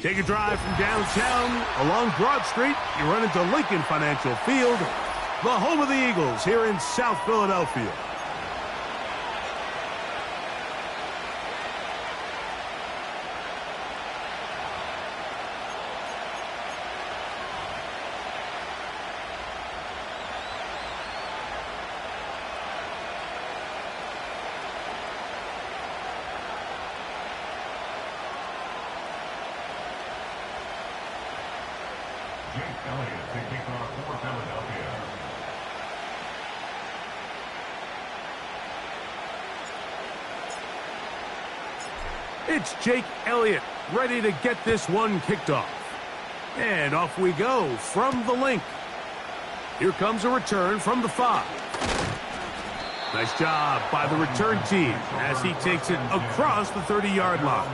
Take a drive from downtown along Broad Street. You run into Lincoln Financial Field, the home of the Eagles here in South Philadelphia. It's Jake Elliott ready to get this one kicked off. And off we go from the link. Here comes a return from the 5. Nice job by the return team as he takes it across the 30-yard line.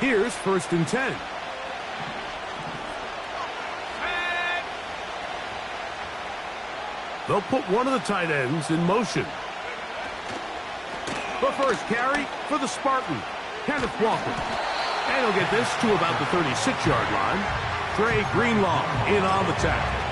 Here's 1st and 10. They'll put one of the tight ends in motion. The first carry for the Spartan, Kenneth Walker. And he'll get this to about the 36-yard line. Dre Greenlaw in on the tackle.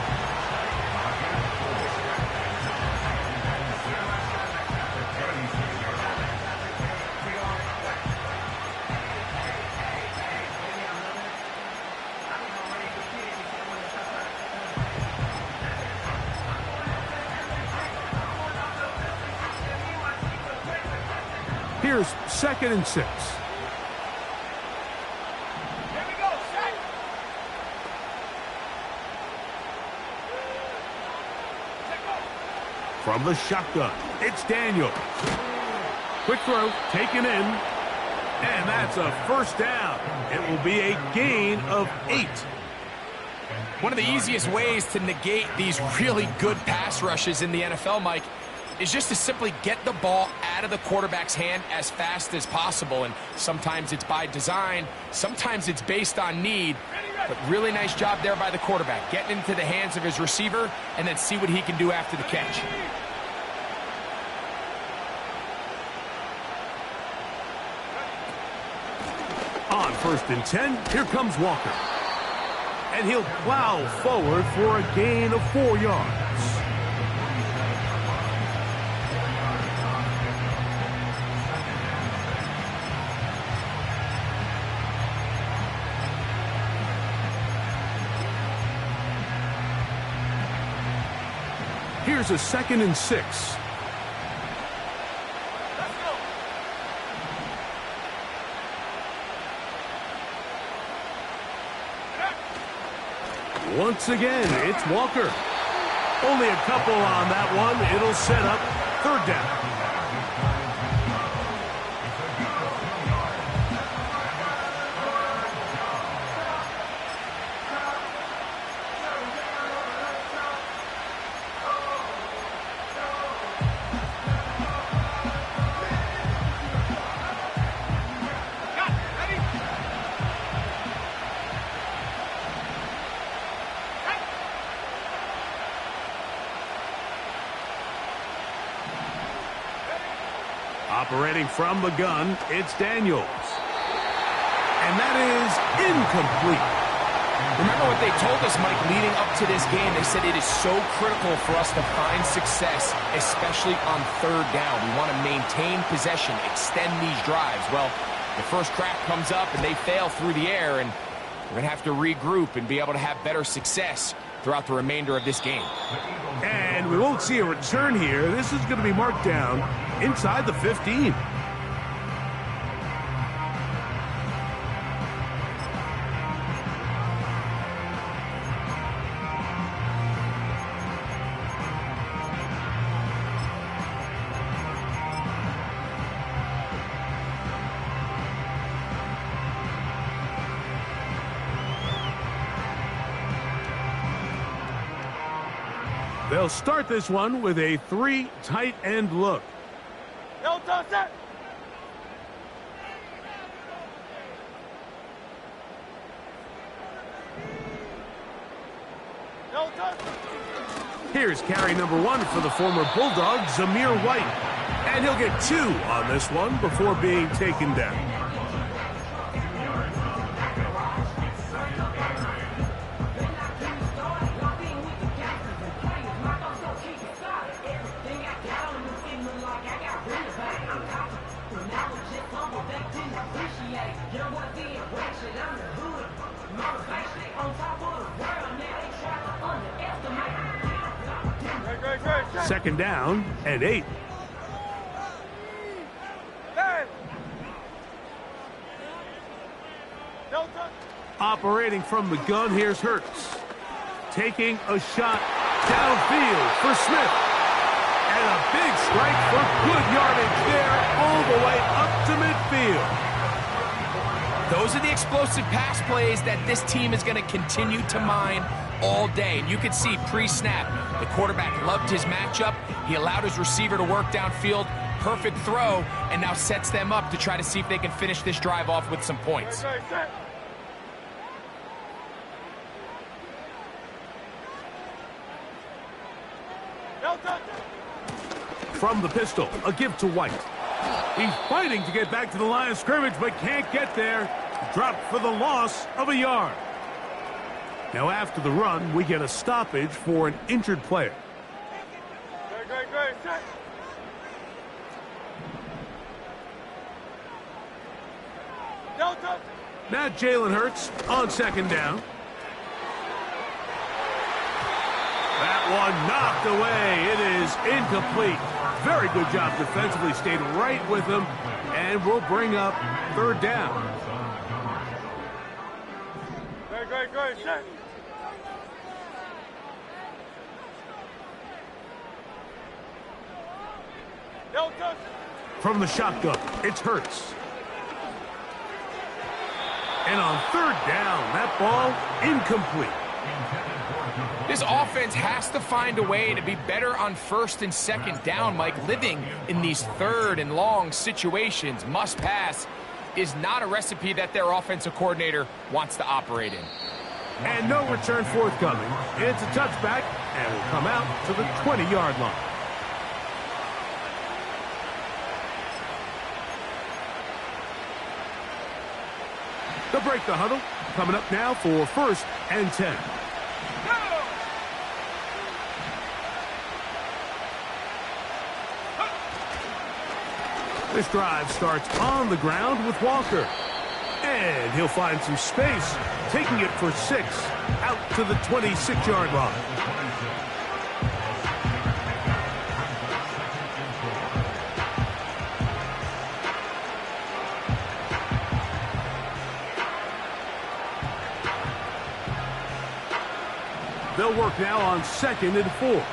Here's 2nd and 6. Here we go, set. From the shotgun, it's Daniels. Quick throw, taken in, and that's a 1st down. It will be a gain of 8. One of the easiest ways to negate these really good pass rushes in the NFL, Mike, is just to simply get the ball out of the quarterback's hand as fast as possible. And sometimes it's by design, sometimes it's based on need. But really nice job there by the quarterback, getting into the hands of his receiver and then see what he can do after the catch. On 1st and 10, here comes Walker. And he'll plow forward for a gain of 4 yards. Here's a 2nd and 6. Let's go. Once again, it's Walker. Only a couple on that one. It'll set up 3rd down. Got it. Ready? Operating from the gun, it's Daniels. And that is incomplete. Remember what they told us, Mike, leading up to this game. They said it is so critical for us to find success, especially on 3rd down. We want to maintain possession, extend these drives. Well, the first crack comes up and they fail through the air, and we're going to have to regroup and be able to have better success throughout the remainder of this game. And we won't see a return here. This is going to be marked down inside the 15. They'll start this one with a 3 tight end look. No touch that. No touch. Here's carry number 1 for the former Bulldog, Zamir White. And he'll get 2 on this one before being taken down. Great. 2nd down and 8. Hey. No touch. Operating from the gun, here's Hurts. Taking a shot downfield for Smith. And a big strike for good yardage there all the way up to midfield. Those are the explosive pass plays that this team is going to continue to mine all day. And you can see pre-snap, the quarterback loved his matchup. He allowed his receiver to work downfield. Perfect throw, and now sets them up to try to see if they can finish this drive off with some points. Set. No touch. From the pistol, a give to White. He's fighting to get back to the line of scrimmage, but can't get there. Dropped for the loss of a yard. Now after the run, we get a stoppage for an injured player. Great. Set. No touch. Now Jalen Hurts on 2nd down. That one knocked away. It is incomplete. Very good job defensively. Stayed right with him. And we'll bring up 3rd down. Great. Set. No touch. From the shotgun, it's Hurts. And on 3rd down, that ball incomplete. This offense has to find a way to be better on 1st and 2nd down, Mike. Living in these 3rd and long situations, must pass, is not a recipe that their offensive coordinator wants to operate in. And no return forthcoming. It's a touchback, and will come out to the 20-yard line. They'll break the huddle. Coming up now for 1st and 10. This drive starts on the ground with Walker. And he'll find some space, taking it for 6 out to the 26-yard line. They'll work now on 2nd and 4.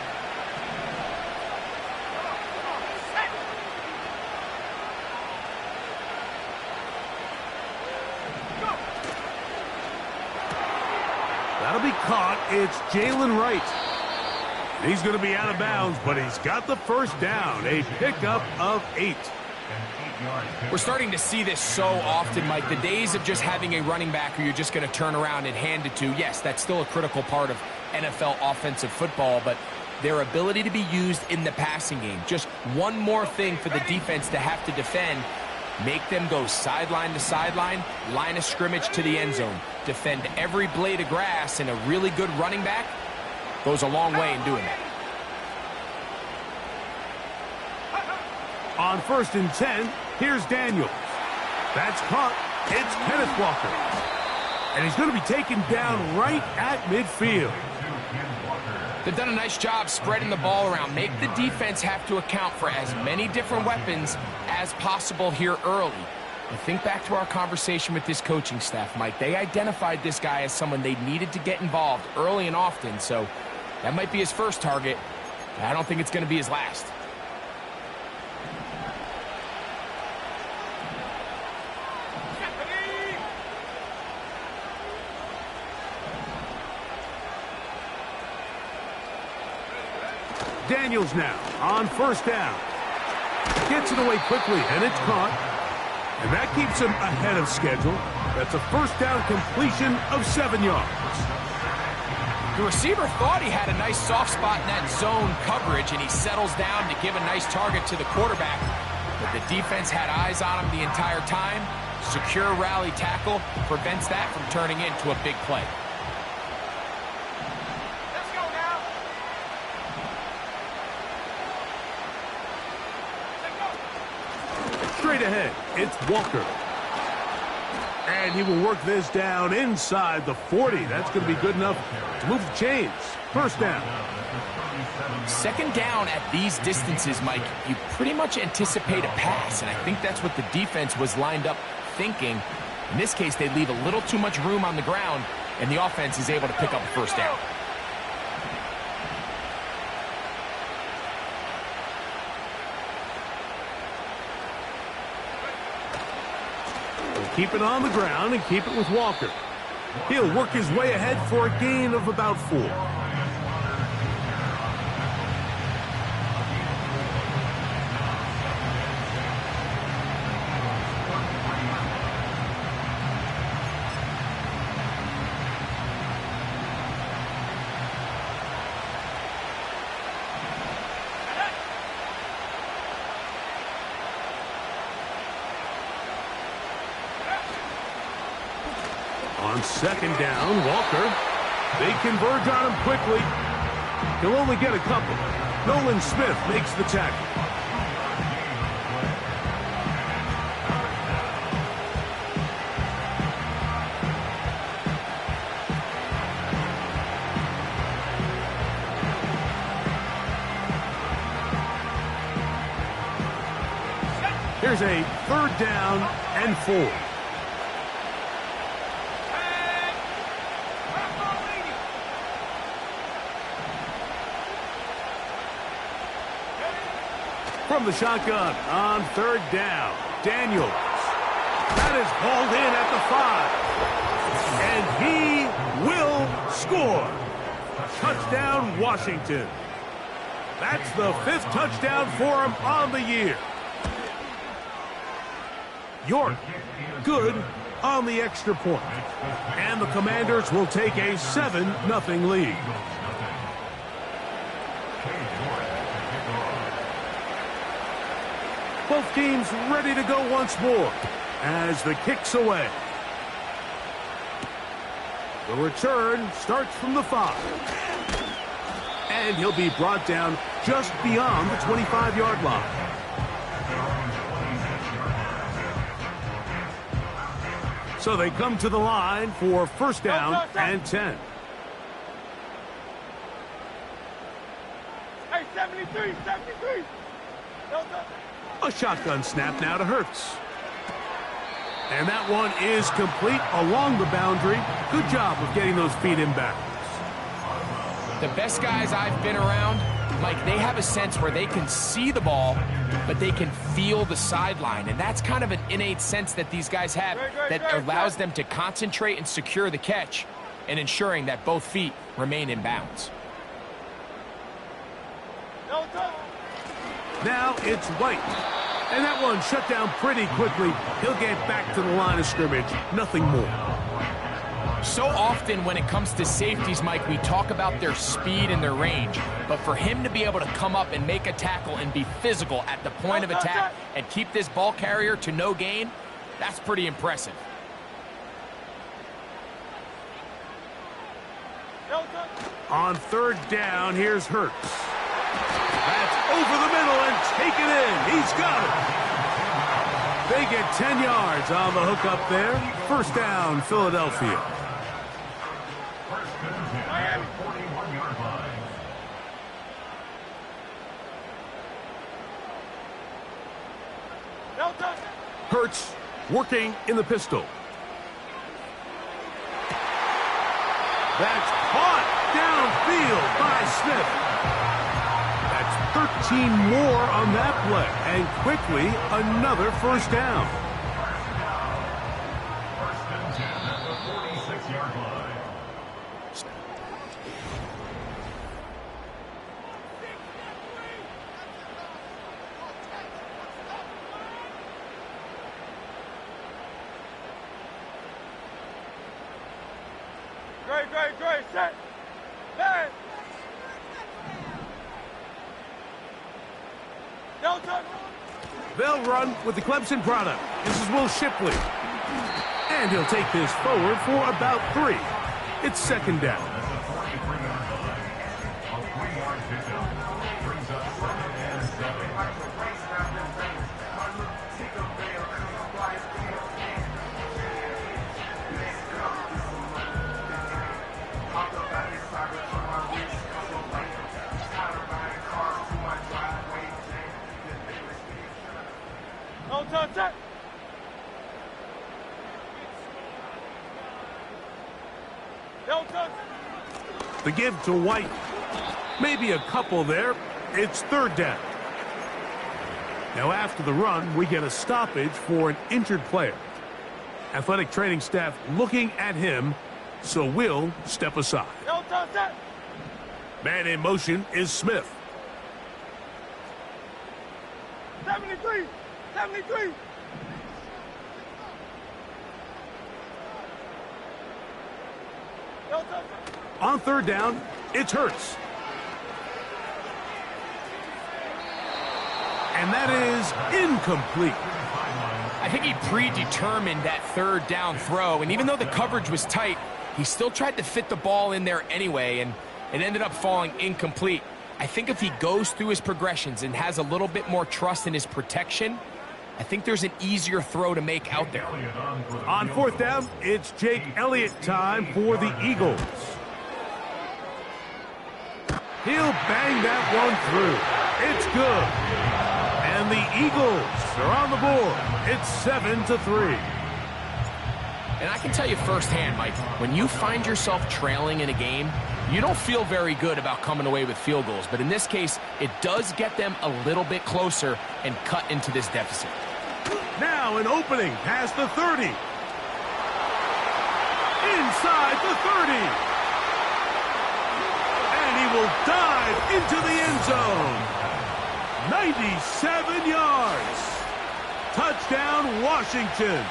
That'll be caught. It's Jalen Wright. He's going to be out of bounds, but he's got the first down. A pickup of 8. We're starting to see this so often, Mike. The days of just having a running back who you're just going to turn around and hand it to, yes, that's still a critical part of NFL offensive football, but their ability to be used in the passing game, just one more thing for the defense to have to defend, make them go sideline to sideline, line of scrimmage to the end zone, defend every blade of grass, and a really good running back goes a long way in doing that. On 1st and 10, here's Daniels. That's caught. It's Kenneth Walker. And he's going to be taken down right at midfield. They've done a nice job spreading the ball around. Make the defense have to account for as many different weapons as possible here early. And think back to our conversation with this coaching staff, Mike. They identified this guy as someone they needed to get involved early and often, so that might be his first target. I don't think it's going to be his last. Daniels now on 1st down. Gets it away quickly, and it's caught. And that keeps him ahead of schedule. That's a 1st down completion of 7 yards. The receiver thought he had a nice soft spot in that zone coverage, and he settles down to give a nice target to the quarterback. But the defense had eyes on him the entire time. Secure rally tackle prevents that from turning into a big play. Straight ahead, it's Walker. And he will work this down inside the 40. That's going to be good enough to move the chains. 1st down. 2nd down at these distances, Mike, you pretty much anticipate a pass, and I think that's what the defense was lined up thinking. In this case, they leave a little too much room on the ground, and the offense is able to pick up the 1st down. Keep it on the ground and keep it with Walker. He'll work his way ahead for a gain of about 4. On 2nd down, Walker. They converge on him quickly. He'll only get a couple. Nolan Smith makes the tackle. Here's a 3rd down and 4. From the shotgun on 3rd down, Daniels. That is hauled in at the 5. And he will score. Touchdown, Washington. That's the 5th touchdown for him on the year. York, good on the extra point. And the Commanders will take a 7-0 lead. Both teams ready to go once more as the kick's away. The return starts from the 5. And he'll be brought down just beyond the 25-yard line. So they come to the line for 1st down and 10. Hey, 73, 73. A shotgun snap now to Hurts. And that one is complete along the boundary. Good job of getting those feet in backwards. The best guys I've been around, Mike, they have a sense where they can see the ball, but they can feel the sideline. And that's kind of an innate sense that these guys have that allows them to concentrate and secure the catch and ensuring that both feet remain in bounds. Now it's White. And that one shut down pretty quickly. He'll get back to the line of scrimmage. Nothing more. So often when it comes to safeties, Mike, we talk about their speed and their range. But for him to be able to come up and make a tackle and be physical at the point of attack and keep this ball carrier to no gain, that's pretty impressive. On third down, here's Hurts. That's over the middle and taken in. He's got it. They get 10 yards on the hook up there. First down, Philadelphia. Hurts working in the pistol. That's caught downfield by Smith. That's 13 more on that play, and quickly another first down. First and 10 at the 46-yard line. Great, set, man. Delta. They'll run with the Clemson product. This is Will Shipley. And he'll take this forward for about 3. It's second down. The give to White. Maybe a couple there. It's third down. Now after the run, we get a stoppage for an injured player. Athletic training staff looking at him, so we'll step aside. Man in motion is Smith. 73. On third down, it's Hurts. And that is incomplete. I think he predetermined that third down throw, and even though the coverage was tight, he still tried to fit the ball in there anyway, and it ended up falling incomplete. I think if he goes through his progressions and has a little bit more trust in his protection, I think there's an easier throw to make out there. On fourth down, it's Jake Elliott time for the Eagles. He'll bang that one through. It's good. And the Eagles are on the board. It's 7-3. And I can tell you firsthand, Mike, when you find yourself trailing in a game, you don't feel very good about coming away with field goals. But in this case, it does get them a little bit closer and cut into this deficit. Now an opening past the 30. Inside the 30. And he will dive into the end zone. 97 yards. Touchdown, Washington.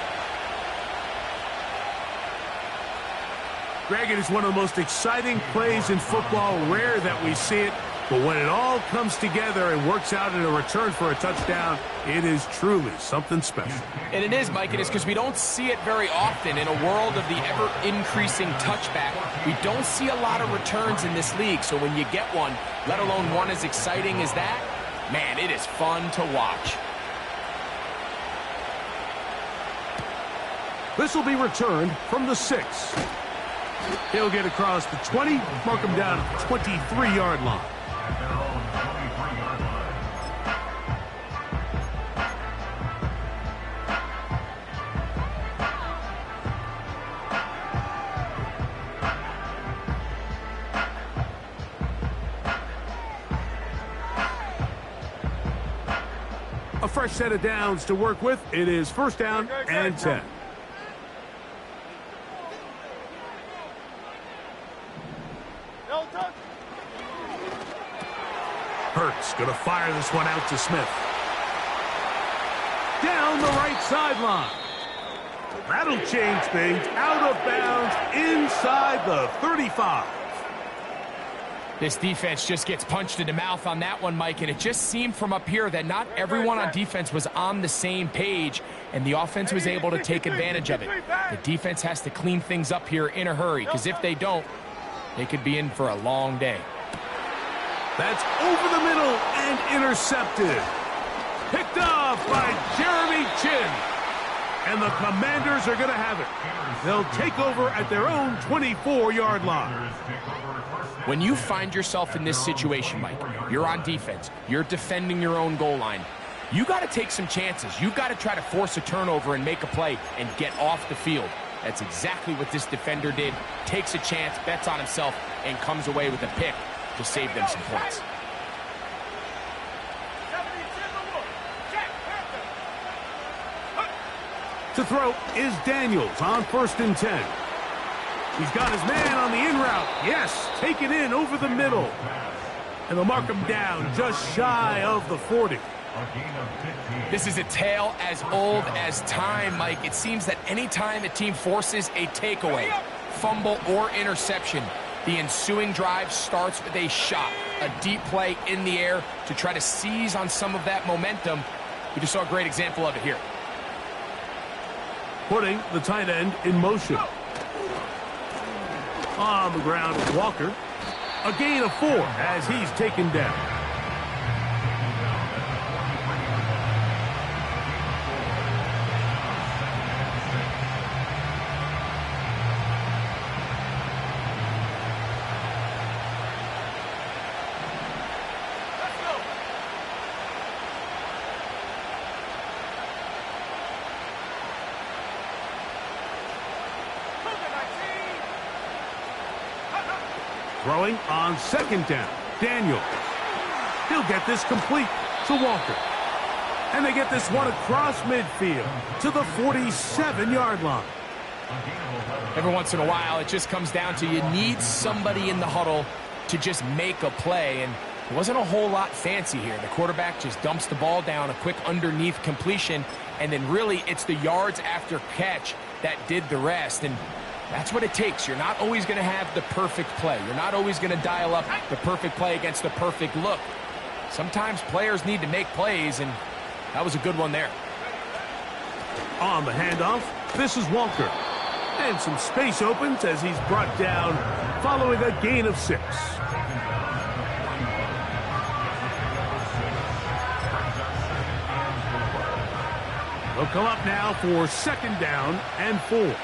Greg, it is one of the most exciting plays in football. Rare that we see it, but when it all comes together and works out in a return for a touchdown, it is truly something special. And it is, Mike. It is because we don't see it very often in a world of the ever-increasing touchback. We don't see a lot of returns in this league, so when you get one, let alone one as exciting as that, man, it is fun to watch. This will be returned from the 6. He'll get across the 20, mark him down at the 23-yard line. fresh set of downs to work with. It is first down and 10. No touch. Hurts going to fire this one out to Smith. Down the right sideline. That'll change things. Out of bounds inside the 35. This defense just gets punched in the mouth on that one, Mike, and it just seemed from up here that not everyone on defense was on the same page, and the offense was able to take advantage of it. The defense has to clean things up here in a hurry, because if they don't, they could be in for a long day. That's over the middle and intercepted. Picked off by Jeremy Chin. And the Commanders are going to have it. They'll take over at their own 24-yard line. When you find yourself in this situation, Mike, you're on defense, you're defending your own goal line, you got to take some chances. You've got to try to force a turnover and make a play and get off the field. That's exactly what this defender did. Takes a chance, bets on himself, and comes away with a pick to save them some points. To throw is Daniels on 1st and 10. He's got his man on the in route. Yes, take it in over the middle. And they'll mark him down just shy of the 40. This is a tale as old as time, Mike. It seems that any time a team forces a takeaway, fumble, or interception, the ensuing drive starts with a shot, a deep play in the air to try to seize on some of that momentum. We just saw a great example of it here. Putting the tight end in motion. On the ground is Walker. A gain of 4 as he's taken down. Throwing on 2nd down. Daniels. He'll get this complete to Walker. And they get this one across midfield to the 47-yard line. Every once in a while, it just comes down to you need somebody in the huddle to just make a play. And it wasn't a whole lot fancy here. The quarterback just dumps the ball down, a quick underneath completion. And then really, it's the yards after catch that did the rest. And that's what it takes. You're not always going to have the perfect play. You're not always going to dial up the perfect play against the perfect look. Sometimes players need to make plays, and that was a good one there. On the handoff, this is Walker. And some space opens as he's brought down following a gain of 6. They'll come up now for 2nd down and 4.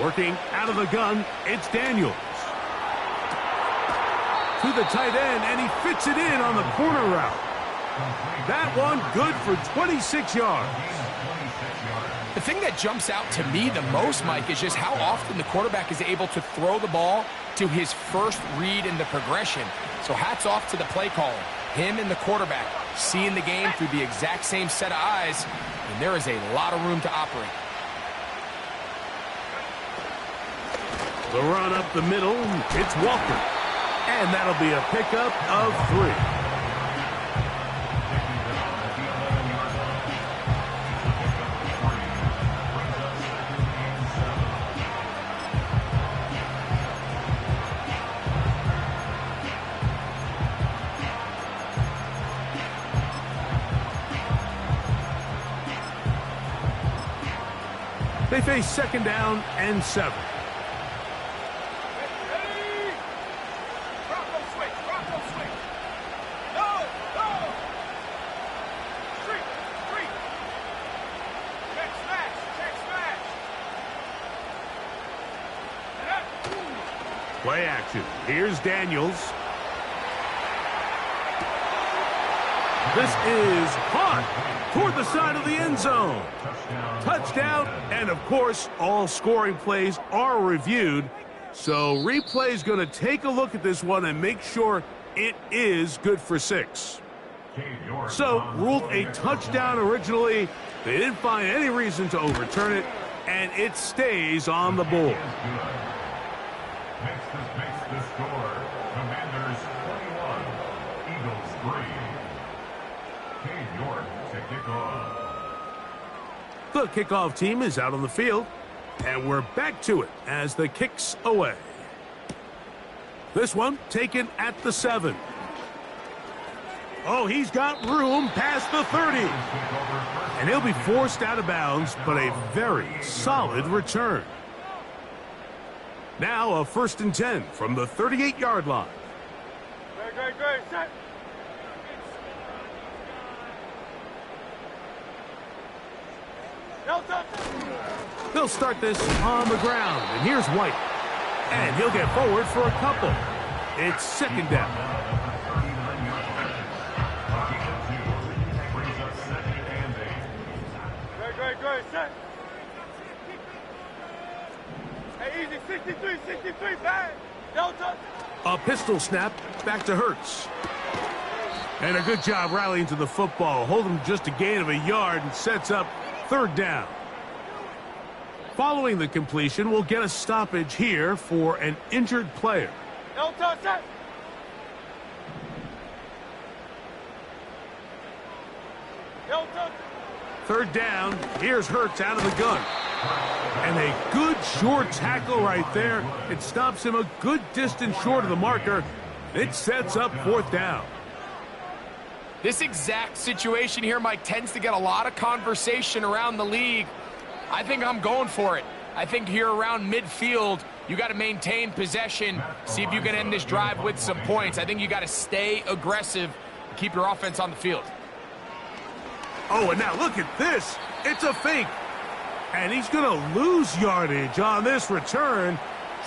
Working out of the gun, it's Daniels. To the tight end, and he fits it in on the corner route. That one good for 26 yards. The thing that jumps out to me the most, Mike, is just how often the quarterback is able to throw the ball to his first read in the progression. So hats off to the play caller. Him and the quarterback seeing the game through the exact same set of eyes, and there is a lot of room to operate. The run up the middle, it's Walker. And that'll be a pickup of 3. They face 2nd down and 7. Play action. Here's Daniels. This is caught toward the side of the end zone. Touchdown, and of course, all scoring plays are reviewed. So replay's going to take a look at this one and make sure it is good for 6. So, ruled a touchdown originally. They didn't find any reason to overturn it, and it stays on the board. Next makes the score. Commanders 21, Eagles 3. Cade York to kick off. The kickoff team is out on the field, and we're back to it as the kick's away. This one taken at the 7. Oh, he's got room past the 30. And he'll be forced out of bounds, but a very solid return. Now a 1st and 10 from the 38-yard line. Great. Set. No touch. They'll start this on the ground, and here's White. And he'll get forward for a couple. It's 2nd down. Great. Set. Hey, easy. 63, bang. No touch. A pistol snap back to Hurts. And a good job rallying to the football. Holding just a gain of a yard and sets up 3rd down. Following the completion, we'll get a stoppage here for an injured player. No touch. Set. No touch. 3rd down. Here's Hurts out of the gun. And a good short tackle right there. It stops him a good distance short of the marker. It sets up 4th down. This exact situation here, Mike, tends to get a lot of conversation around the league. I think I'm going for it. I think here around midfield, you got to maintain possession, see if you can end this drive with some points. I think you got to stay aggressive and keep your offense on the field. Oh, and now look at this. It's a fake. And he's going to lose yardage on this return.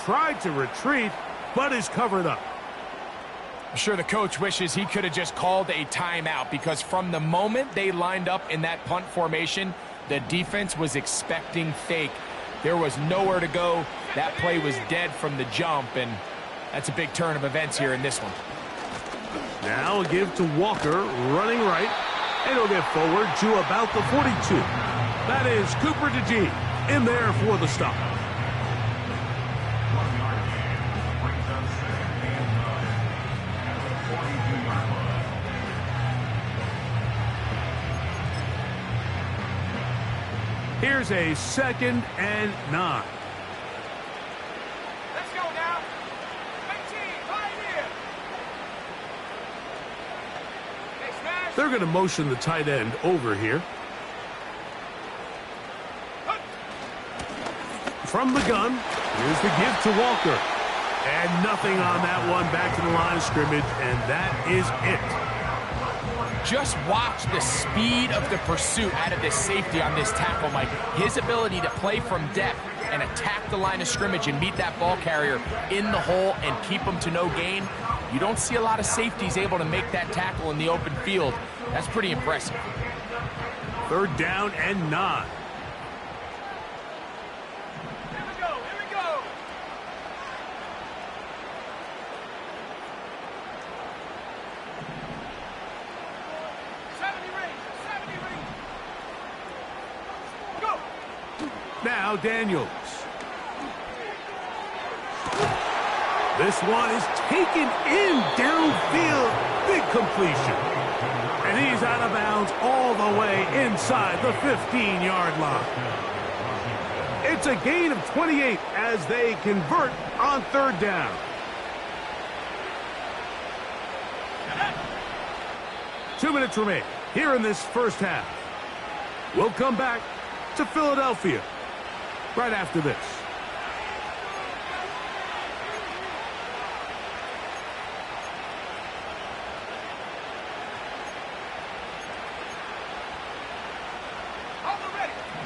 Tried to retreat, but is covered up. I'm sure the coach wishes he could have just called a timeout, because from the moment they lined up in that punt formation, the defense was expecting fake. There was nowhere to go. That play was dead from the jump, and that's a big turn of events here in this one. Now a give to Walker, running right, and he'll get forward to about the 42. That is Cooper DeGee in there for the stop. Here's a 2nd and 9. Let's go now. 18, right here. Hey, smash. They're going to motion the tight end over here. From the gun, here's the give to Walker. And nothing on that one, back to the line of scrimmage, and that is it. Just watch the speed of the pursuit out of this safety on this tackle, Mike. His ability to play from depth and attack the line of scrimmage and meet that ball carrier in the hole and keep him to no gain. You don't see a lot of safeties able to make that tackle in the open field. That's pretty impressive. 3rd down and 9. Here we go. Go. Now Daniels. This one is taken in downfield. Big completion. And he's out of bounds all the way inside the 15-yard line. It's a gain of 28 as they convert on 3rd down. Two minutes remain here in this first half. We'll come back to Philadelphia right after this.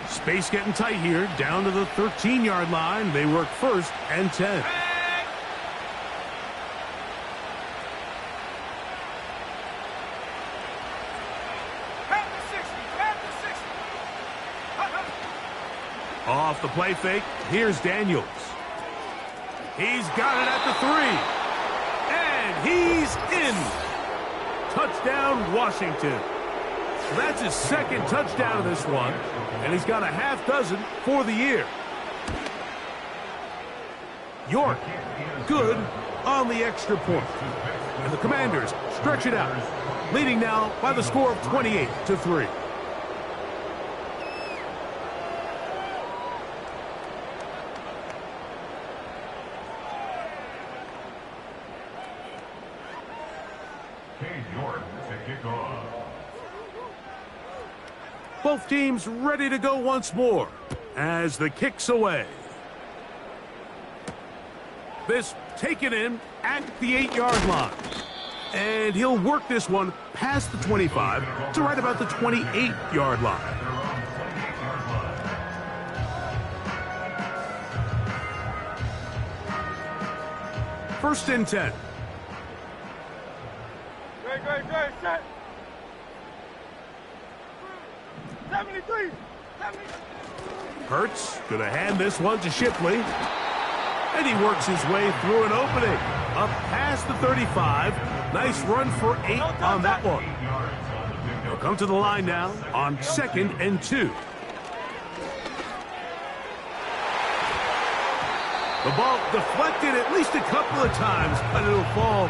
Space getting tight here, down to the 13-yard line. They work 1st and 10. Off the play fake, here's Daniels. He's got it at the 3. And he's in. Touchdown, Washington. That's his second touchdown of this one, and he's got a half dozen for the year. York, good on the extra point. And the Commanders stretch it out, leading now by the score of 28-3. York to kick off. Both teams ready to go once more as the kick's away. This taken in at the 8-yard line. And he'll work this one past the 25 to right about the 28-yard line. First and 10. Great, set. 73. Hurts gonna hand this one to Shipley. And he works his way through an opening. Up past the 35. Nice run for 8 on that one. He'll come to the line now on 2nd and 2. The ball deflected at least a couple of times, but it'll fall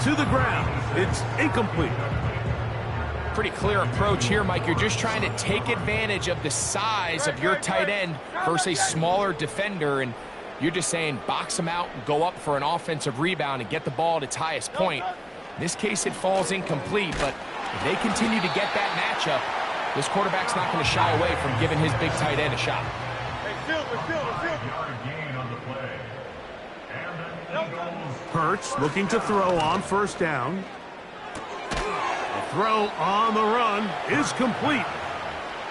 to the ground. It's incomplete. Pretty clear approach here, Mike. You're just trying to take advantage of the size of your tight end versus a smaller defender, and you're just saying box him out and go up for an offensive rebound and get the ball at its highest point. In this case, it falls incomplete, but if they continue to get that matchup, this quarterback's not going to shy away from giving his big tight end a shot. Hurts looking to throw on first down. The throw on the run is complete.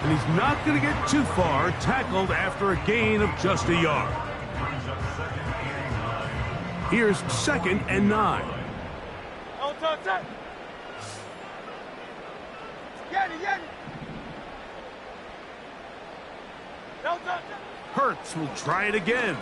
And he's not going to get too far, tackled after a gain of just a yard. Here's 2nd and 9. Hurts will try it again.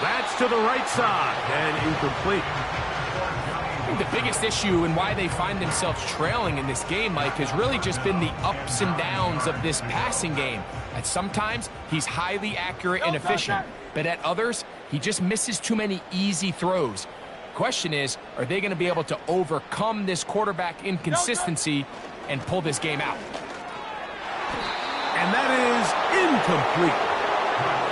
That's to the right side and incomplete. I think the biggest issue and why they find themselves trailing in this game, Mike, has really just been the ups and downs of this passing game. At sometimes, he's highly accurate and efficient, but at others, he just misses too many easy throws. Question is, are they going to be able to overcome this quarterback inconsistency and pull this game out? And that is incomplete.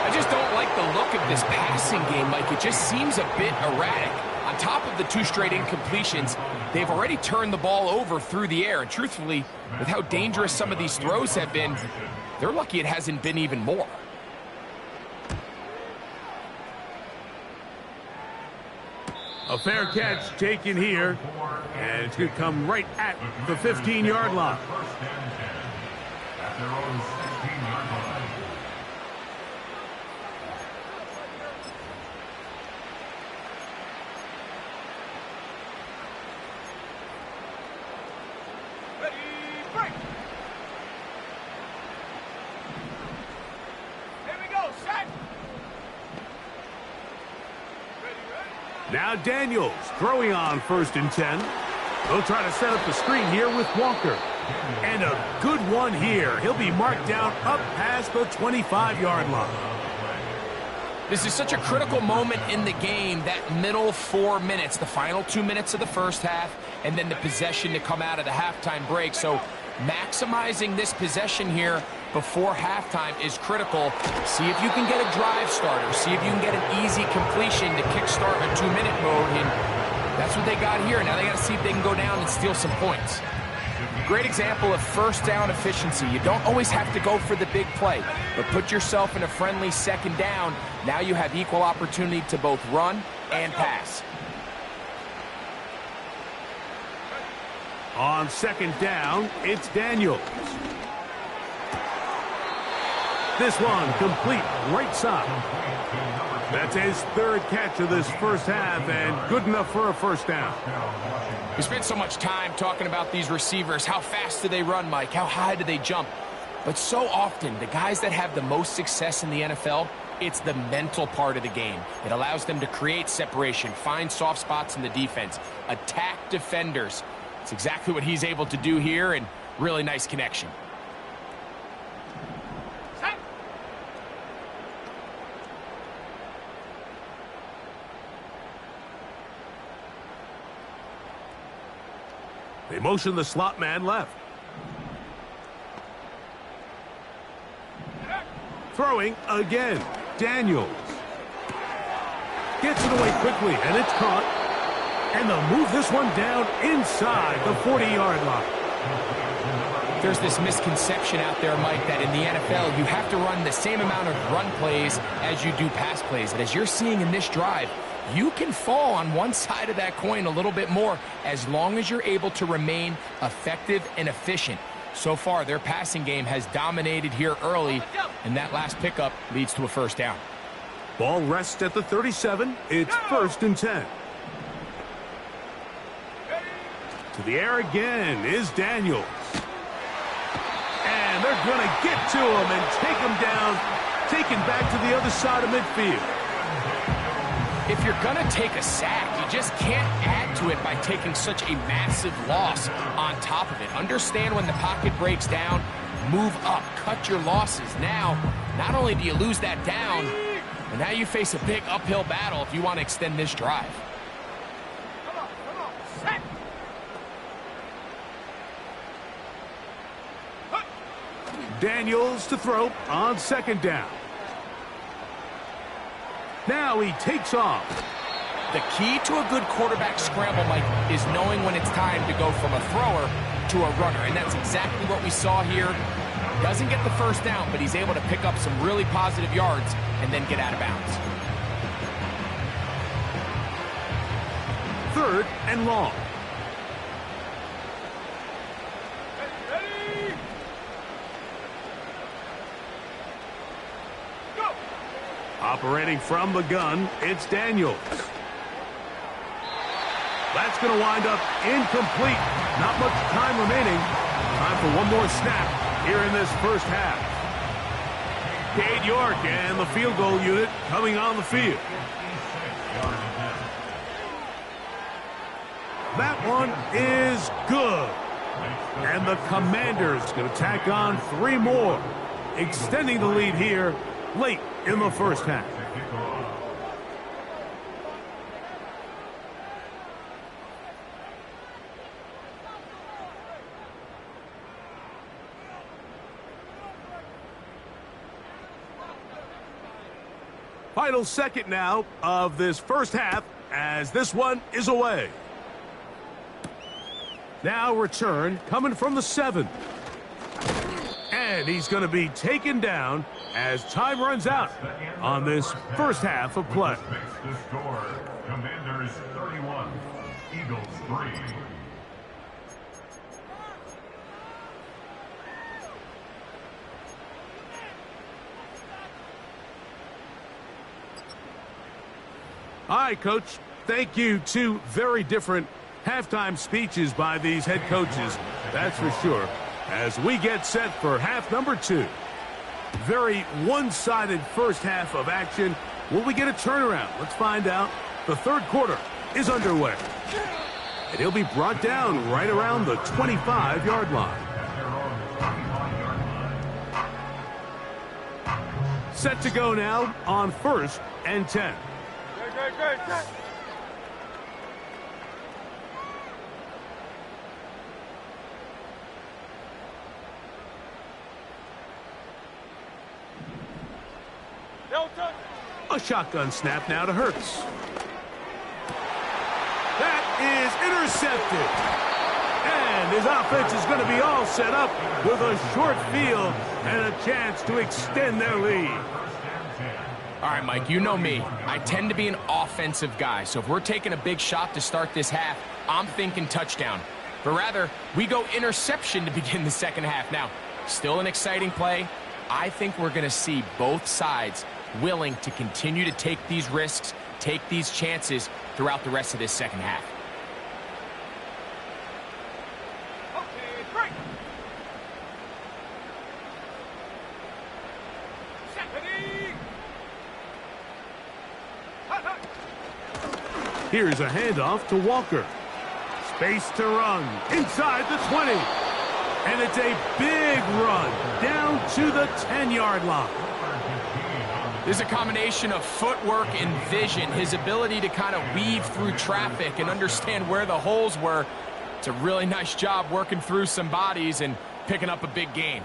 I just don't like the look of this passing game, Mike. It just seems a bit erratic. On top of the 2 straight incompletions, they've already turned the ball over through the air. And truthfully, with how dangerous some of these throws have been, they're lucky it hasn't been even more. A fair catch taken here, and it's going to come right at the 15-yard line. Now Daniels throwing on 1st and 10. They'll try to set up the screen here with Walker. And a good one here. He'll be marked down up past the 25-yard line. This is such a critical moment in the game, that middle 4 minutes, the final 2 minutes of the first half, and then the possession to come out of the halftime break. So maximizing this possession here before halftime is critical. See if you can get a drive starter. See if you can get an easy completion to kickstart a 2-minute mode. And that's what they got here. Now they got to see if they can go down and steal some points. Great example of first down efficiency. You don't always have to go for the big play, but put yourself in a friendly 2nd down. Now you have equal opportunity to both run and pass. On 2nd down, it's Daniels. This one complete right side. That's his 3rd catch of this first half, and good enough for a first down. We spent so much time talking about these receivers. How fast do they run, Mike? How high do they jump? But so often, the guys that have the most success in the NFL, it's the mental part of the game. It allows them to create separation, find soft spots in the defense, attack defenders. It's exactly what he's able to do here, and really nice connection. They motion the slot man left. Throwing again. Daniels. Gets it away quickly, and it's caught. And they'll move this one down inside the 40-yard line. There's this misconception out there, Mike, that in the NFL, you have to run the same amount of run plays as you do pass plays. And as you're seeing in this drive, you can fall on one side of that coin a little bit more as long as you're able to remain effective and efficient. So far, their passing game has dominated here early, and that last pickup leads to a first down. Ball rests at the 37. It's 1st and 10. To the air again is Daniels. And they're going to get to him and take him down, taken back to the other side of midfield. If you're going to take a sack, you just can't add to it by taking such a massive loss on top of it. Understand when the pocket breaks down, move up, cut your losses. Now, not only do you lose that down, but now you face a big uphill battle if you want to extend this drive. Daniels to throw on 2nd down. Now he takes off. The key to a good quarterback scramble, Mike, is knowing when it's time to go from a thrower to a runner. And that's exactly what we saw here. Doesn't get the first down, but he's able to pick up some really positive yards and then get out of bounds. 3rd and long. Operating from the gun, it's Daniels. That's going to wind up incomplete. Not much time remaining. Time for one more snap here in this first half. Cade York and the field goal unit coming on the field. That one is good. And the Commanders going to tack on 3 more, extending the lead here late in the first half. Final second now of this first half as this one is away. Now return coming from the 7. And he's going to be taken down as time runs out on this first half of play. The score, Commanders 31, Eagles 3. All right, Coach. Thank you. 2 very different halftime speeches by these head coaches, that's for sure, as we get set for half number 2. Very one-sided first half of action. Will we get a turnaround? Let's find out. The 3rd quarter is underway. And he'll be brought down right around the 25-yard line. Set to go now on 1st and 10. Good. A shotgun snap now to Hurts. That is intercepted. And his offense is going to be all set up with a short field and a chance to extend their lead. All right, Mike, you know me. I tend to be an offensive guy, so if we're taking a big shot to start this half, I'm thinking touchdown. But rather, we go interception to begin the second half. Now, still an exciting play. I think we're going to see both sides willing to continue to take these risks, take these chances throughout the rest of this second half. Here's a handoff to Walker. Space to run inside the 20. And it's a big run down to the 10-yard line. There's a combination of footwork and vision, his ability to kind of weave through traffic and understand where the holes were. It's a really nice job working through some bodies and picking up a big gain.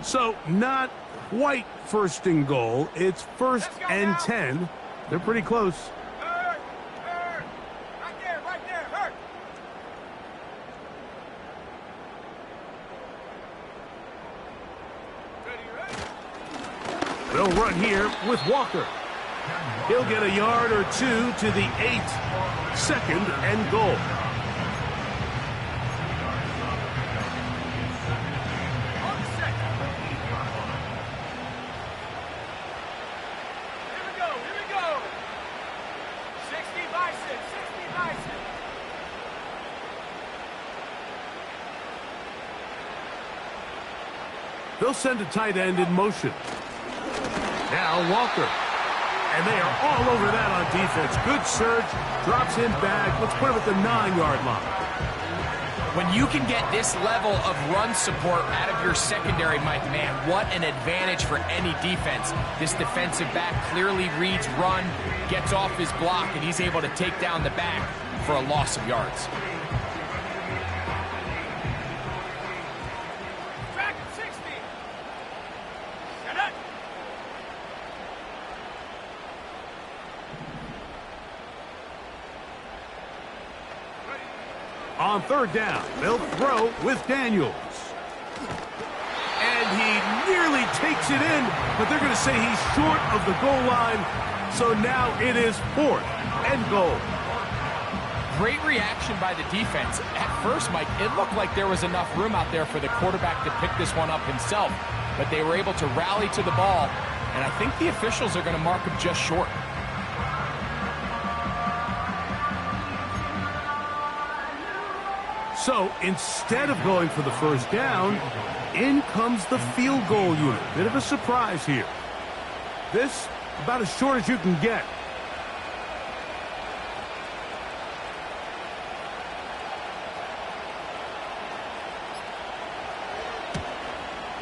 So not quite first and goal. It's first and 10. They're pretty close. Hurt. Right there, hurt. Ready? They'll run here with Walker. He'll get a yard or two to the 8. Second and goal. On the set. Here we go. 60 by 6, 60 by 6. They'll send a tight end in motion. Now Walker. And they are all over that on defense. Good surge. Drops him back. Let's put him at the 9-yard line. When you can get this level of run support out of your secondary, Mike, man, what an advantage for any defense. This defensive back clearly reads run, gets off his block, and he's able to take down the back for a loss of yards. Track 60. Set up. On third down, they'll throw with Daniels. And he nearly takes it in, but they're going to say he's short of the goal line. So now it is fourth and goal. Great reaction by the defense. At first, Mike, it looked like there was enough room out there for the quarterback to pick this one up himself, but they were able to rally to the ball, and I think the officials are going to mark him just short. So instead of going for the first down, in comes the field goal unit. Bit of a surprise here. This about as short as you can get.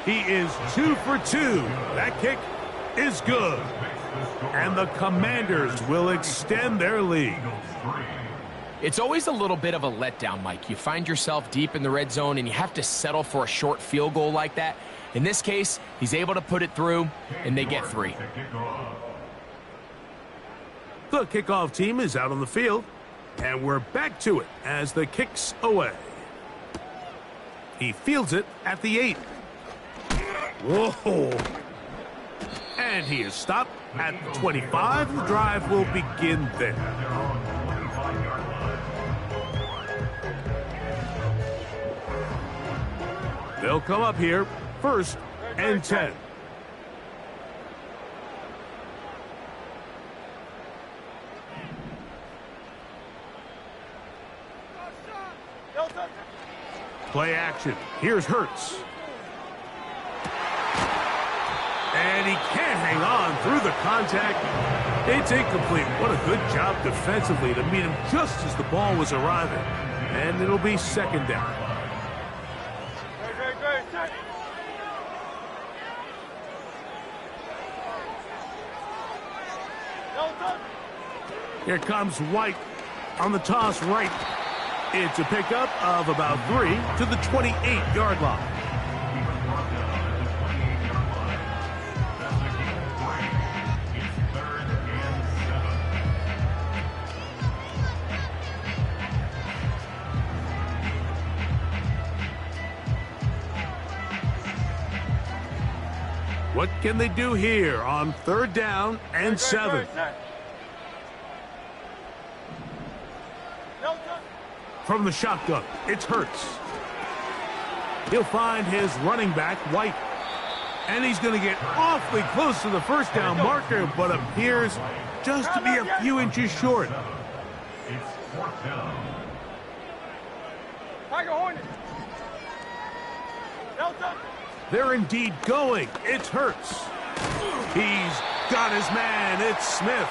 He is 2 for 2. That kick is good. And the Commanders will extend their lead. It's always a little bit of a letdown, Mike. You find yourself deep in the red zone and you have to settle for a short field goal like that. In this case, he's able to put it through, and they get 3. The kickoff team is out on the field, and we're back to it as the kick's away. He fields it at the 8. Whoa! And he is stopped at the 25. The drive will begin there. They'll come up here, first and 10. Play action. Here's Hurts. And he can't hang on through the contact. It's incomplete. What a good job defensively to meet him just as the ball was arriving. And it'll be second down. Here comes White on the toss right. It's a pickup of about 3 to the 28-yard line. What can they do here on third down and 7? From the shotgun, it's Hurts. He'll find his running back, White. And he's going to get awfully close to the first down marker, but appears just to be a few inches short. It's fourth down. Tiger Hornet. They're indeed going. It's Hurts. He's got his man. It's Smith.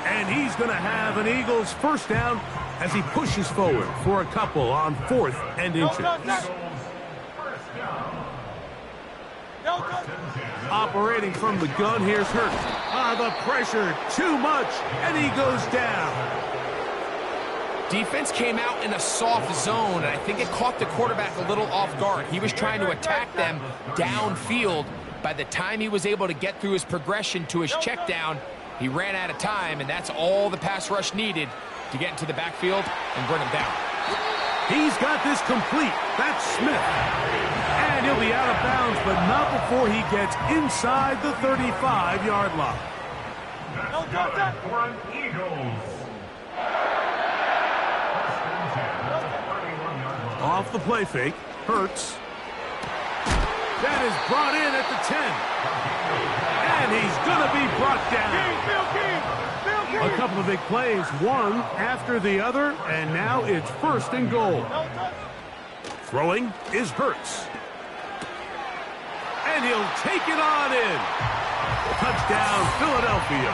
And he's going to have an Eagles first down as he pushes forward for a couple on 4th and inches. Operating from the gun, here's Hurts. The pressure, too much, and he goes down. Defense came out in a soft zone, and I think it caught the quarterback a little off guard. He was trying to attack them downfield. By the time he was able to get through his progression to his check down, he ran out of time, and that's all the pass rush needed to get into the backfield and bring him down. He's got this complete. That's Smith. And he'll be out of bounds, but not before he gets inside the 35-yard line. Off the play fake, Hurts. That is brought in at the 10. And he's going to be brought down. A couple of big plays, one after the other, and now it's 1st and goal. Throwing is Hurts. And he'll take it on in. Touchdown, Philadelphia.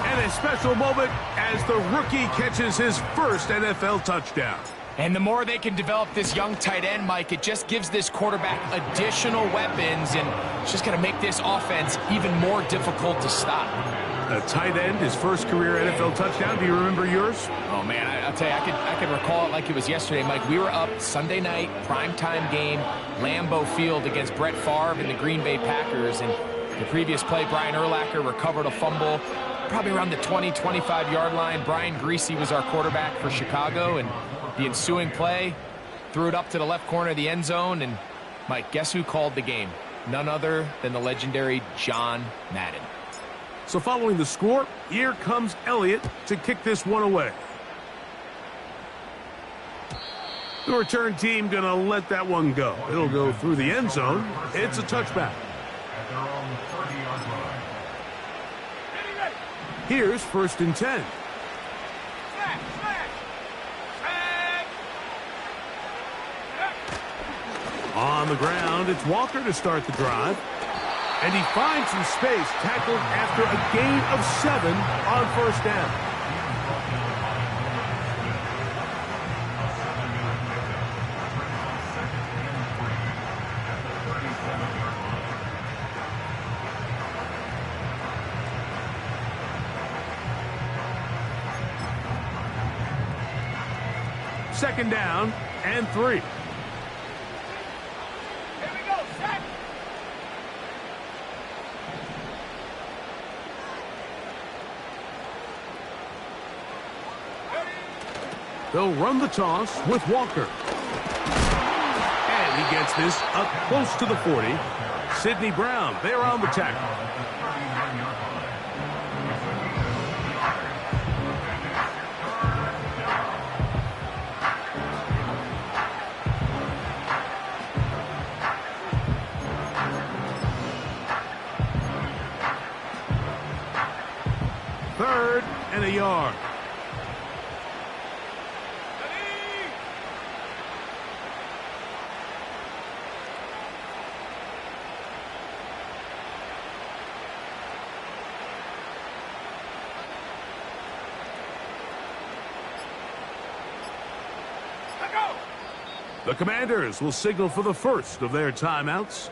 And a special moment as the rookie catches his first NFL touchdown. And the more they can develop this young tight end, Mike, it just gives this quarterback additional weapons, and it's just going to make this offense even more difficult to stop. A tight end, his first career NFL touchdown. Do you remember yours? Oh, man, I'll tell you, I could recall it like it was yesterday, Mike. We were up Sunday night, primetime game, Lambeau Field against Brett Favre and the Green Bay Packers, and the previous play, Brian Urlacher recovered a fumble probably around the 20, 25-yard line. Brian Greasy was our quarterback for Chicago, and the ensuing play, threw it up to the left corner of the end zone, and, Mike, guess who called the game? None other than the legendary John Madden. So following the score, here comes Elliott to kick this one away. The return team going to let that one go. It'll go through the end zone. It's a touchback. Here's 1st and 10. On the ground, it's Walker to start the drive. And he finds some space, tackled after a gain of 7 on 1st down. Second down and 3. They'll run the toss with Walker. And he gets this up close to the 40. Sidney Brown, they're on the tackle. Third and a yard. The Commanders will signal for the first of their timeouts.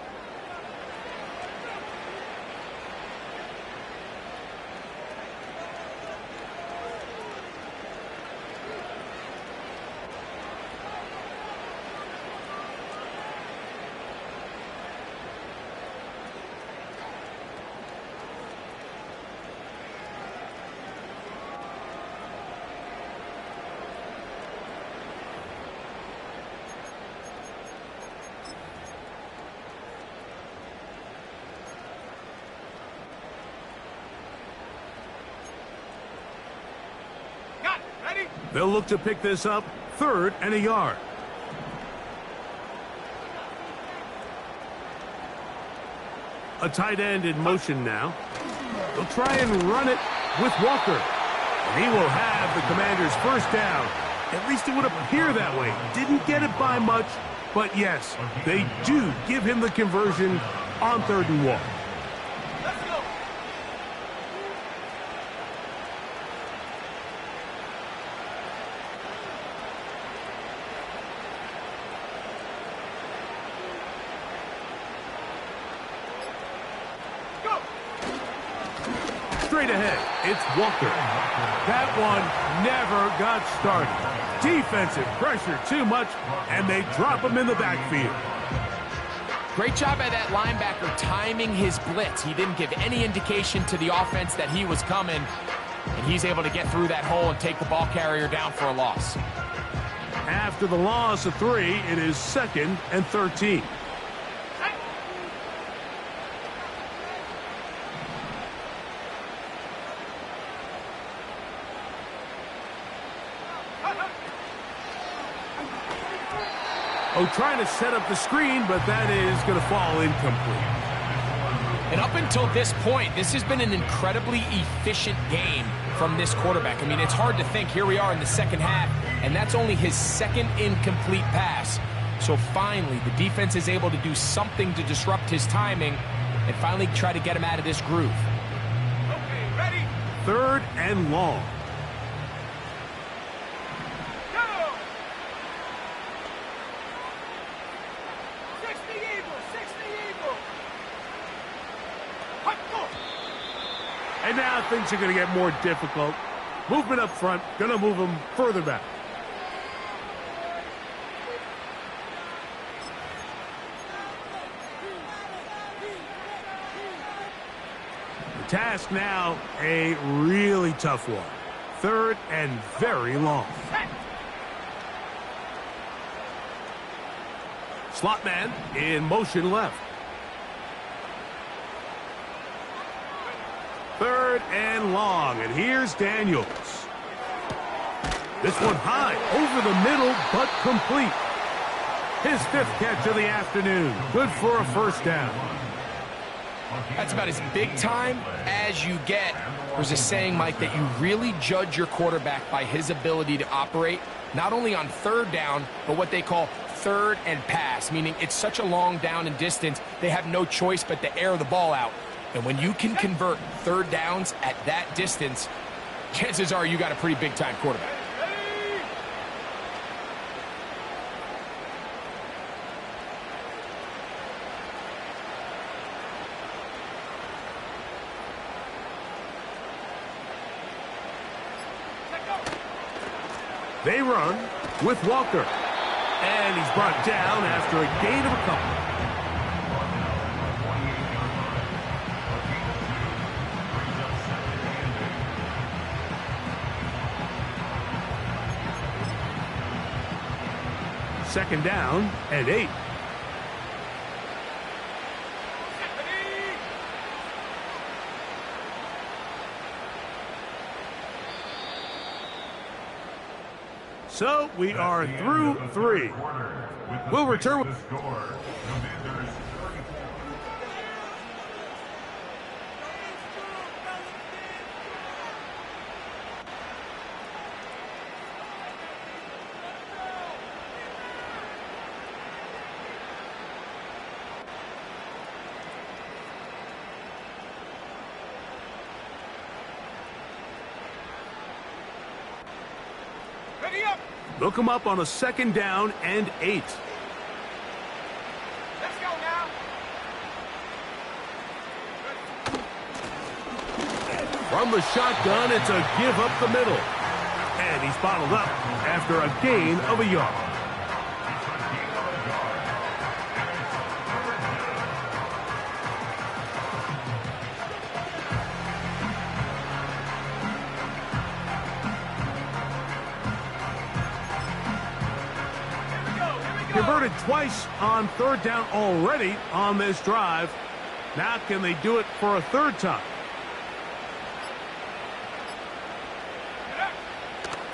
They'll look to pick this up, 3rd and a yard. A tight end in motion now. They'll try and run it with Walker. And he will have the Commanders' first down. At least it would appear that way. Didn't get it by much, But yes, they do give him the conversion on 3rd and 1. Let's go. Straight ahead, it's Walker. That one never got started. Defensive pressure too much, and they drop him in the backfield. Great job by that linebacker timing his blitz. He didn't give any indication to the offense that he was coming, and he's able to get through that hole and take the ball carrier down for a loss. After the loss of 3, it is 2nd and 13. Oh, trying to set up the screen, but that is going to fall incomplete. And up until this point, this has been an incredibly efficient game from this quarterback. I mean, it's hard to think. Here we are in the second half, and that's only his 2nd incomplete pass. So finally, the defense is able to do something to disrupt his timing and finally try to get him out of this groove. Okay, ready? 3rd and long. Go! 60 Eagles, 60 Eagles. Hut, go! And now things are going to get more difficult. Movement up front, going to move them further back. The task now, a really tough one. 3rd and very long. Slot man in motion left. 3rd and long, and here's Daniels. This one high, over the middle, but complete. His 5th catch of the afternoon. Good for a 1st down. That's about as big time as you get. There's a saying, Mike, that you really judge your quarterback by his ability to operate, not only on 3rd down, but what they call 3rd and pass, meaning it's such a long down and distance, they have no choice but to air the ball out. And when you can convert 3rd downs at that distance, chances are you got a pretty big-time quarterback. They run with Walker. And he's brought down after a gain of a couple. Second down and 8. So we are through 3. We'll return with the score. Commanders 34. Ready up! They'll come up on a 2nd down and 8. Let's go now! From the shotgun, it's a give up the middle. And he's bottled up after a gain of a yard. Converted twice on 3rd down already on this drive. Now can they do it for a 3rd time?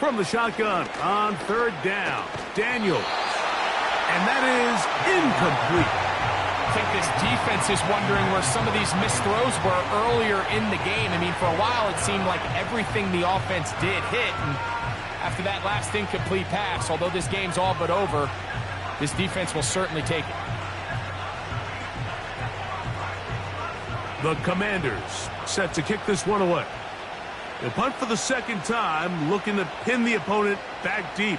From the shotgun on 3rd down, Daniels. And that is incomplete. I think this defense is wondering where some of these missed throws were earlier in the game. I mean, for a while it seemed like everything the offense did hit. And after that last incomplete pass, although this game's all but over, This defense will certainly take it. The Commanders set to kick this one away. They'll punt for the second time, looking to pin the opponent back deep.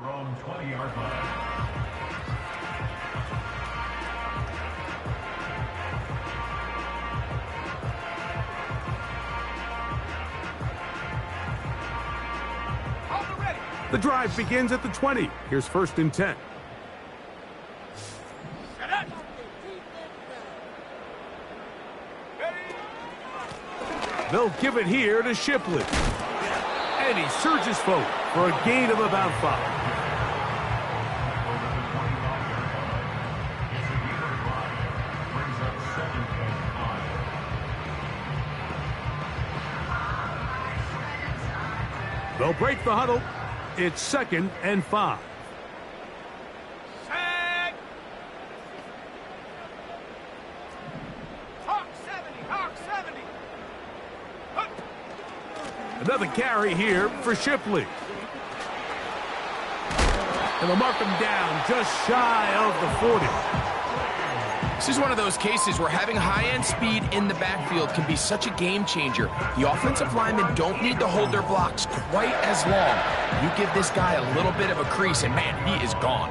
Their own 20-yard line. The drive begins at the 20. Here's 1st and 10. They'll give it here to Shipley. And he surges forward for a gain of about 5. They'll break the huddle. It's 2nd and 5. Tag! Hawk 70, Hawk 70. Hup. Another carry here for Shipley. And they'll mark him down just shy of the 40. This is one of those cases where having high-end speed in the backfield can be such a game changer. The offensive linemen don't need to hold their blocks quite as long. You give this guy a little bit of a crease, and man, he is gone.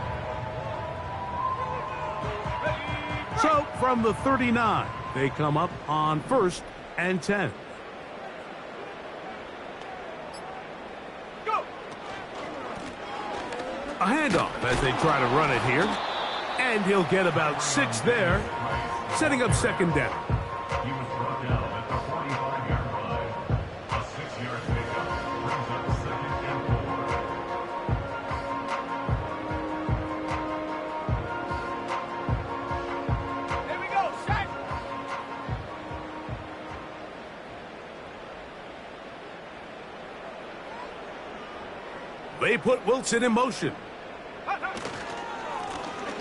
So from the 39, they come up on 1st and 10. Go! A handoff as they try to run it here. And he'll get about 6 there, setting up 2nd down. He was brought down at the 45-yard line. A 6-yard pickup brings up 2nd and 4. Here we go, set! They put Wilson in motion.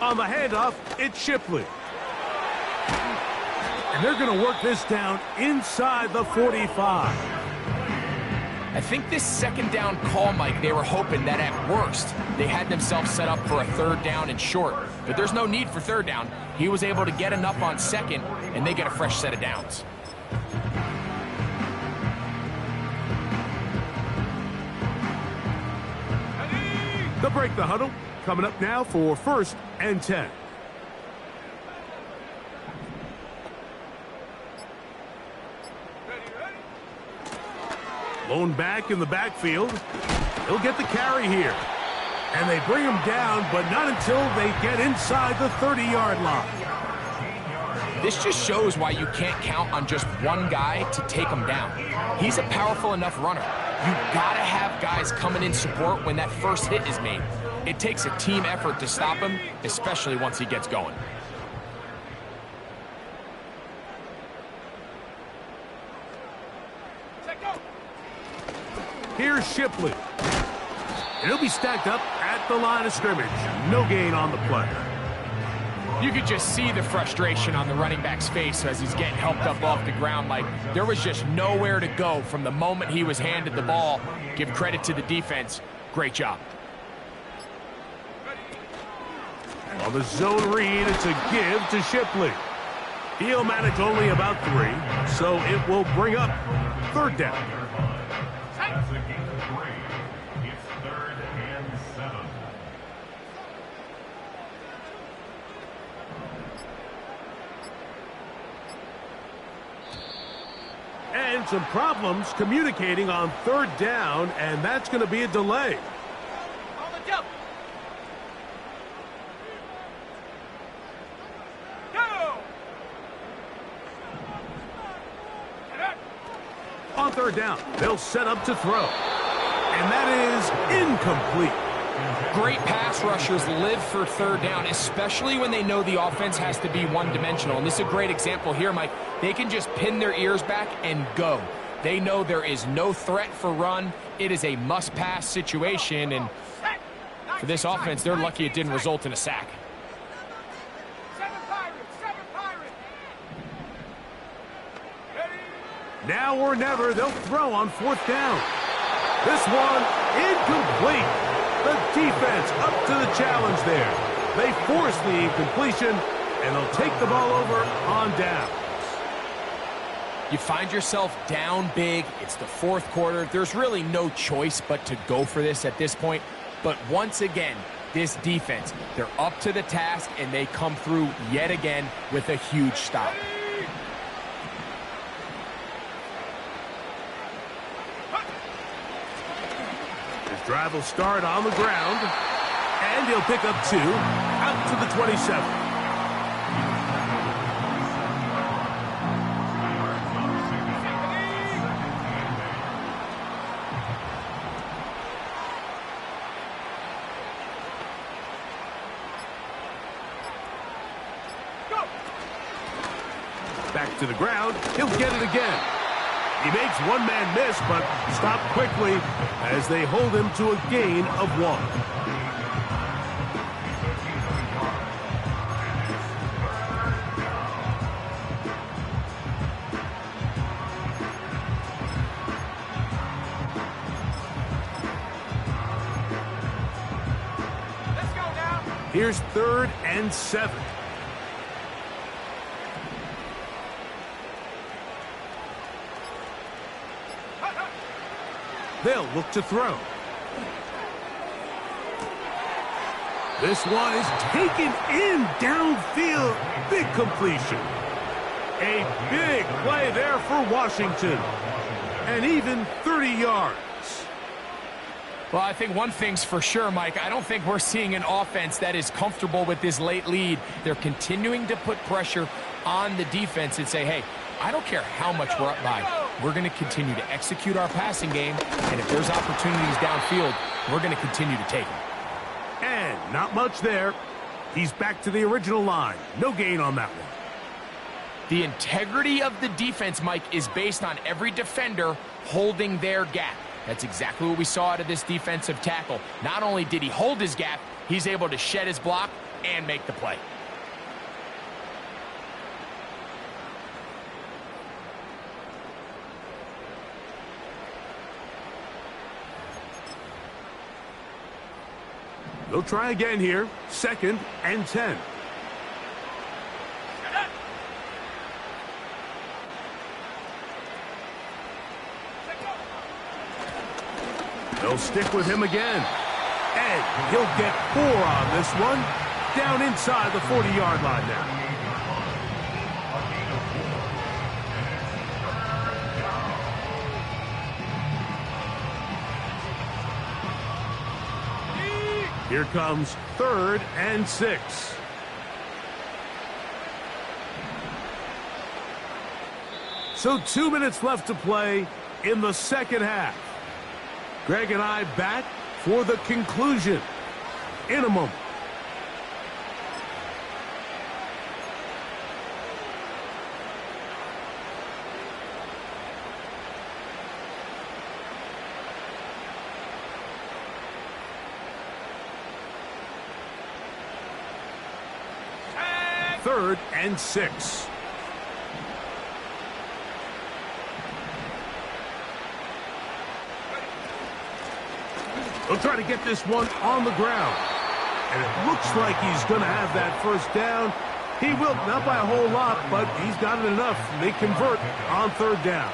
On the handoff, it's Shipley. And they're going to work this down inside the 45. I think this 2nd down call, Mike, they were hoping that at worst they had themselves set up for a 3rd down and short. But there's no need for 3rd down. He was able to get enough on 2nd, and they get a fresh set of downs. They'll break the huddle. Coming up now for 1st and 10. Blown back in the backfield. He'll get the carry here. And they bring him down, but not until they get inside the 30-yard line. This just shows why you can't count on just one guy to take him down. He's a powerful enough runner. You've got to have guys coming in support when that first hit is made. It takes a team effort to stop him, especially once he gets going. Here's Shipley. And he'll be stacked up at the line of scrimmage. No gain on the play. You could just see the frustration on the running back's face as he's getting helped up off the ground. Like, there was just nowhere to go from the moment he was handed the ball. Give credit to the defense. Great job. On the zone read, it's a give to Shipley. He'll manage only about 3, so it will bring up 3rd down. That's a gain of 3. It's 3rd and 7. And some problems communicating on 3rd down, and that's going to be a delay. On the jump. Go! On 3rd down, they'll set up to throw. And that is incomplete. Great pass rushers live for 3rd down, especially when they know the offense has to be one-dimensional. And this is a great example here, Mike. They can just pin their ears back and go. They know there is no threat for run. It is a must-pass situation, and for this offense, they're lucky it didn't result in a sack. 7 Pirates. Ready? Now or never, they'll throw on 4th down. This one, incomplete. The defense up to the challenge there. They force the incompletion, and they'll take the ball over on downs. You find yourself down big. It's the 4th quarter. There's really no choice but to go for this at this point. But once again, this defense, they're up to the task, and they come through yet again with a huge stop. Drive will start on the ground, and he'll pick up 2 out to the 27. Go! Back to the ground, he'll get it again. He makes one man miss, but stopped quickly as they hold him to a gain of 1. Let's go now. Here's 3rd and 7. They'll look to throw. This one is taken in downfield. Big completion. A big play there for Washington. And even 30 yards. Well, I think one thing's for sure, Mike. I don't think we're seeing an offense that is comfortable with this late lead. They're continuing to put pressure on the defense and say, hey, I don't care how much we're up by. We're going to continue to execute our passing game, and if there's opportunities downfield, we're going to continue to take them. And not much there. He's back to the original line. No gain on that one. The integrity of the defense, Mike, is based on every defender holding their gap. That's exactly what we saw out of this defensive tackle. Not only did he hold his gap, he's able to shed his block and make the play. They'll try again here. 2nd and 10. They'll stick with him again. And he'll get 4 on this one. Down inside the 40-yard line now. Here comes 3rd and 6. So 2 minutes left to play in the second half. Greg and I back for the conclusion in a moment. Third and 6. He'll try to get this one on the ground. And it looks like he's going to have that first down. He will, not by a whole lot, but he's got it enough. They convert on 3rd down.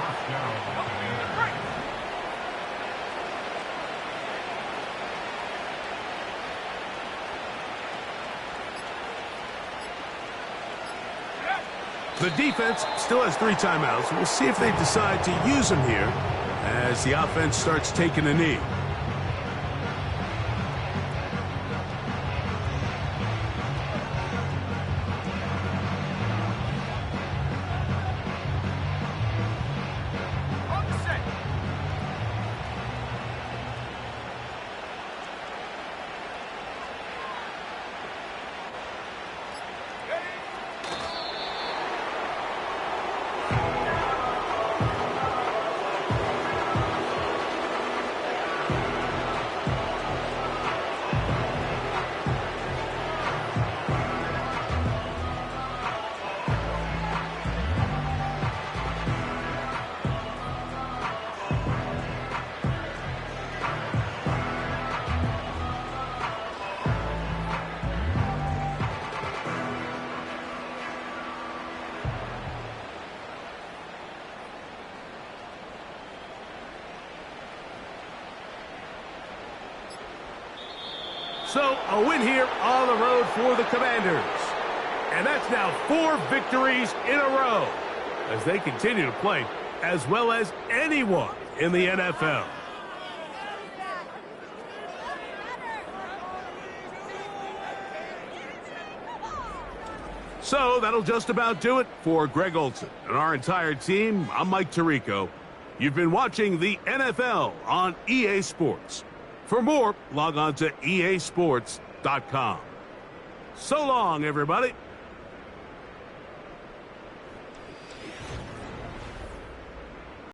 The defense still has 3 timeouts. We'll see if they decide to use them here as the offense starts taking a knee. So a win here on the road for the Commanders. And that's now 4 victories in a row as they continue to play as well as anyone in the NFL. So that'll just about do it for Greg Olsen and our entire team. I'm Mike Tirico. You've been watching the NFL on EA Sports. For more, log on to easports.com. So long, everybody.